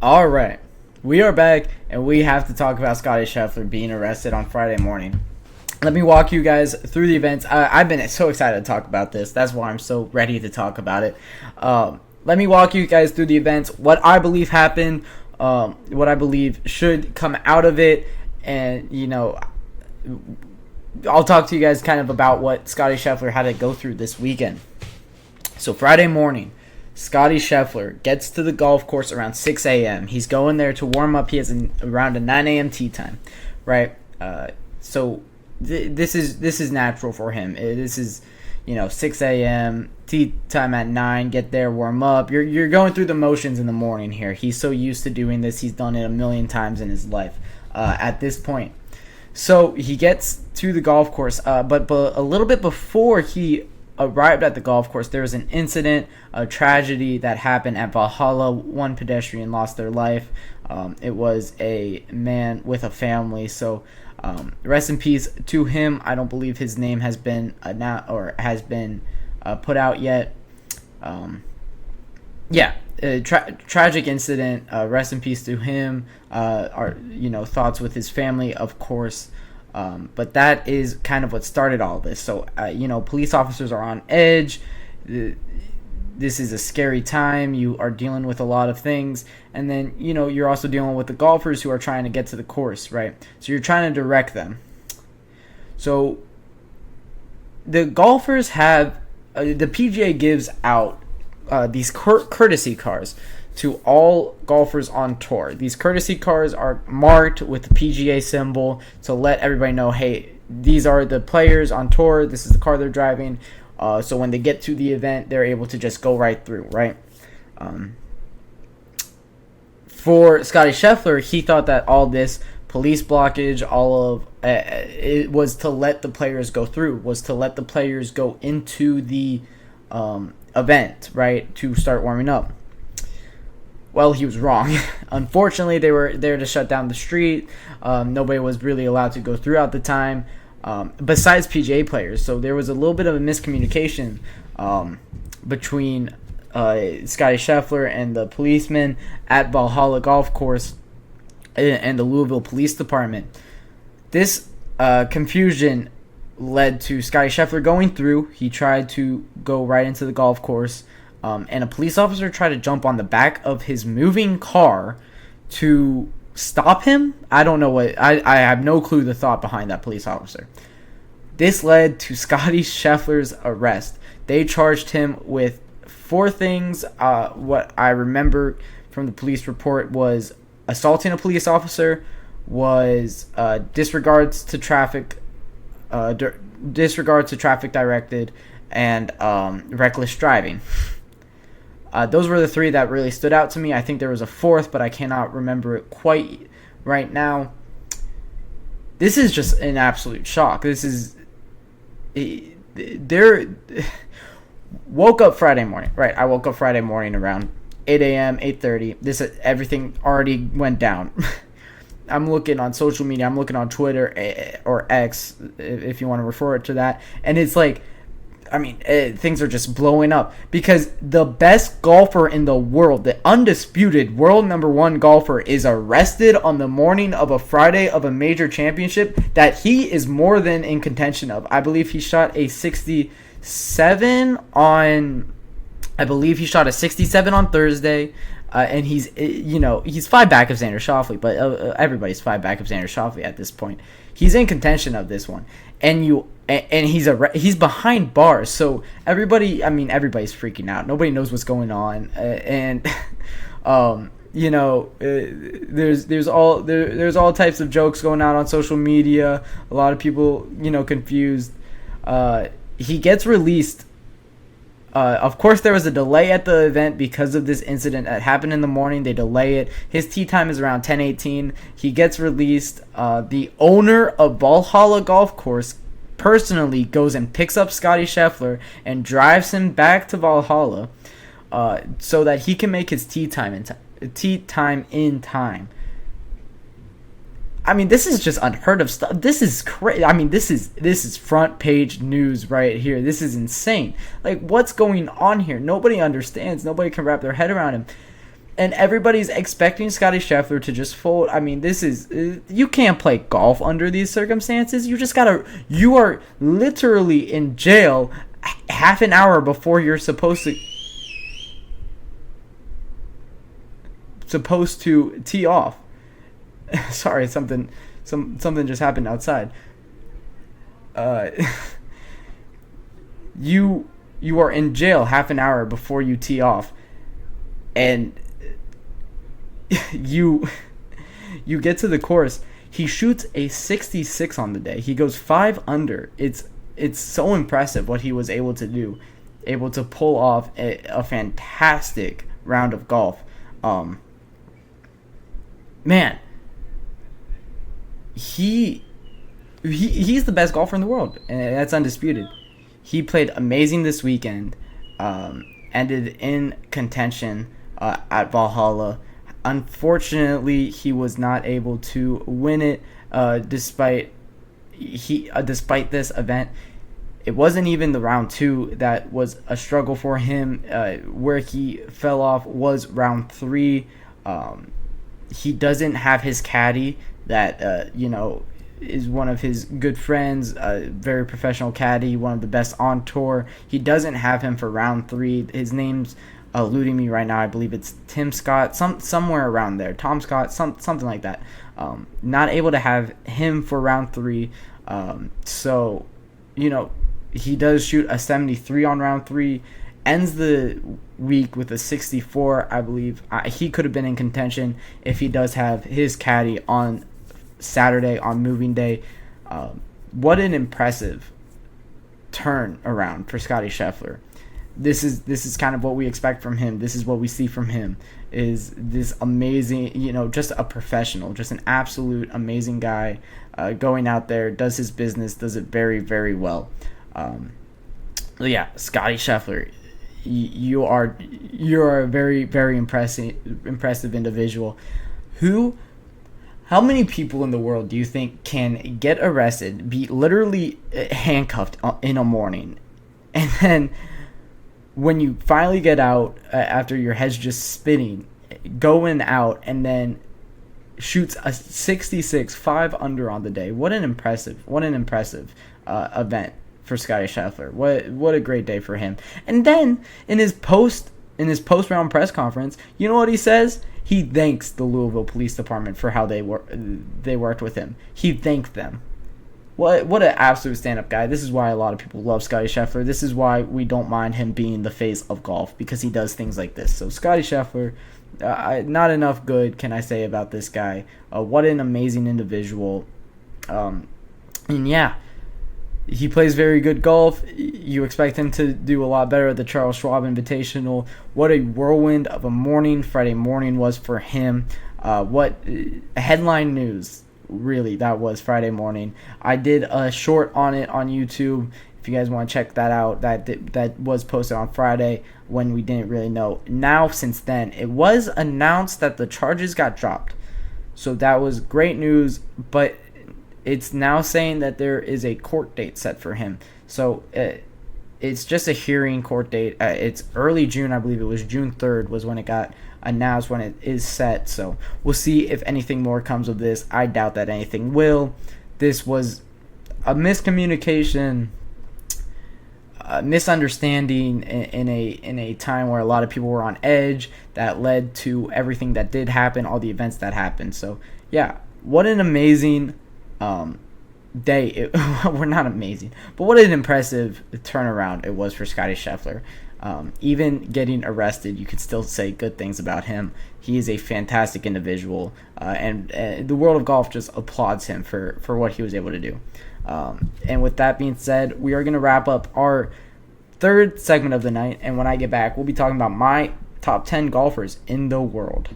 All right, we are back, and we have to talk about Scottie Scheffler being arrested on Friday morning. Let me walk you guys through the events. I've been so excited to talk about this. That's why I'm so ready to talk about it. Let me walk you guys through the events, what I believe happened, what I believe should come out of it, and, I'll talk to you guys kind of about what Scottie Scheffler had to go through this weekend. So Friday morning, Scottie Scheffler gets to the golf course around 6 a.m. He's going there to warm up. He has around a 9 a.m. tee time, right? This is natural for him. This is, 6 a.m. tee time at 9. Get there, warm up. You're going through the motions in the morning here. He's so used to doing this. He's done it a million times in his life at this point. So he gets to the golf course, but a little bit before he arrived at the golf course, there was an incident, a tragedy that happened at Valhalla. One pedestrian lost their life. It was a man with a family, so rest in peace to him. I don't believe his name has been put out yet. Tragic incident. Rest in peace to him. Our thoughts with his family, of course. But that is kind of what started all this. So, police officers are on edge. This is a scary time. You are dealing with a lot of things. And then, you're also dealing with the golfers who are trying to get to the course, right? So you're trying to direct them. So the golfers have, the PGA gives out these courtesy cars to all golfers on tour. These courtesy cars are marked with the PGA symbol to let everybody know, hey, these are the players on tour. This is the car they're driving. So when they get to the event, they're able to just go right through, right? For Scottie Scheffler, he thought that all this police blockage, all of it was to let the players go through, was to let the players go into the event, right, to start warming up. Well, he was wrong. Unfortunately, they were there to shut down the street. Nobody was really allowed to go through at the time, besides PGA players. So there was a little bit of a miscommunication between Scottie Scheffler and the policemen at Valhalla Golf Course and the Louisville Police Department. This confusion led to Scottie Scheffler going through. He tried to go right into the golf course. And a police officer tried to jump on the back of his moving car to stop him. I don't know what. I have no clue the thought behind that police officer. This led to Scottie Scheffler's arrest. They charged him with 4 things. What I remember from the police report was assaulting a police officer, was disregards to traffic directed, and reckless driving. Those were the 3 that really stood out to me. I think there was a 4th, but I cannot remember it quite right now. This is just an absolute shock. This is... Woke up Friday morning. Right, I woke up Friday morning around 8 a.m., 8:30. Everything already went down. I'm looking on social media. I'm looking on Twitter or X, if you want to refer it to that. And it's like... things are just blowing up because the best golfer in the world, the undisputed world number 1 golfer, is arrested on the morning of a Friday of a major championship that he is more than in contention of. I believe he shot a 67 on Thursday. And he's 5 back of Xander Schauffele, but everybody's 5 back of Xander Schauffele at this point. He's in contention of this one, and he's behind bars. So everybody's freaking out. Nobody knows what's going on, there's all types of jokes going out on social media. A lot of people confused. He gets released. Of course, there was a delay at the event because of this incident that happened in the morning. They delay it. His tee time is around 10:18. He gets released. The owner of Valhalla Golf Course personally goes and picks up Scottie Scheffler and drives him back to Valhalla so that he can make his tee time in time. This is just unheard of stuff. This is crazy. This is front page news right here. This is insane. Like, what's going on here? Nobody understands. Nobody can wrap their head around him. And everybody's expecting Scottie Scheffler to just fold. I mean, this is, you can't play golf under these circumstances. You are literally in jail half an hour before you're supposed to tee off. Sorry, something just happened outside. Uh, you are in jail half an hour before you tee off, and you get to the course. He shoots a 66 on the day. He goes 5 under. It's so impressive what he was able to do, able to pull off a fantastic round of golf. Man, he's the best golfer in the world, and that's undisputed. He played amazing this weekend. Ended in contention at Valhalla. Unfortunately, he was not able to win it. Despite this event, it wasn't even the round 2 that was a struggle for him. Where he fell off was round 3. He doesn't have his caddy that is one of his good friends, a very professional caddy, one of the best on tour. He doesn't have him for round 3. His name's eluding me right now. I believe it's Tim Scott, somewhere around there. Tom Scott, something like that. Not able to have him for round 3. So, he does shoot a 73 on round 3. Ends the week with a 64, I believe. He could have been in contention if he does have his caddy on Saturday, on moving day. What an impressive turn around for Scottie Scheffler. This is kind of what we expect from him. This is what we see from him, is this amazing, just a professional, just an absolute amazing guy, going out there, does his business, does it very, very well. Scottie Scheffler, you're a very, very impressive individual. How many people in the world do you think can get arrested, be literally handcuffed in a morning, and then when you finally get out, after your head's just spinning, going out and then shoots a 66, 5 under on the day? What an impressive event for Scottie Scheffler. What a great day for him. And then in his post round press conference, you know what he says? He thanks the Louisville Police Department for how they worked with him. He thanked them. What an absolute stand-up guy. This is why a lot of people love Scottie Scheffler. This is why we don't mind him being the face of golf, because he does things like this. So Scottie Scheffler, not enough good can I say about this guy. What an amazing individual. He plays very good golf. You expect him to do a lot better at the Charles Schwab Invitational. What a whirlwind of a morning Friday morning was for him. What headline news, really, that was Friday morning. I did a short on it on YouTube. If you guys want to check that out, that was posted on Friday when we didn't really know. Now, since then, it was announced that the charges got dropped. So that was great news, but it's now saying that there is a court date set for him. So it's just a hearing court date. It's early June, I believe it was June 3rd was when it got announced, when it is set. So we'll see if anything more comes of this. I doubt that anything will. This was a miscommunication, a misunderstanding in a time where a lot of people were on edge, that led to everything that did happen, all the events that happened. So yeah, what an amazing day. We're not amazing, but what an impressive turnaround it was for Scottie Scheffler. Even getting arrested, you could still say good things about him. He is a fantastic individual, and the world of golf just applauds him for what he was able to do. And with that being said, we are going to wrap up our third segment of the night, and when I get back, we'll be talking about my top 10 golfers in the world.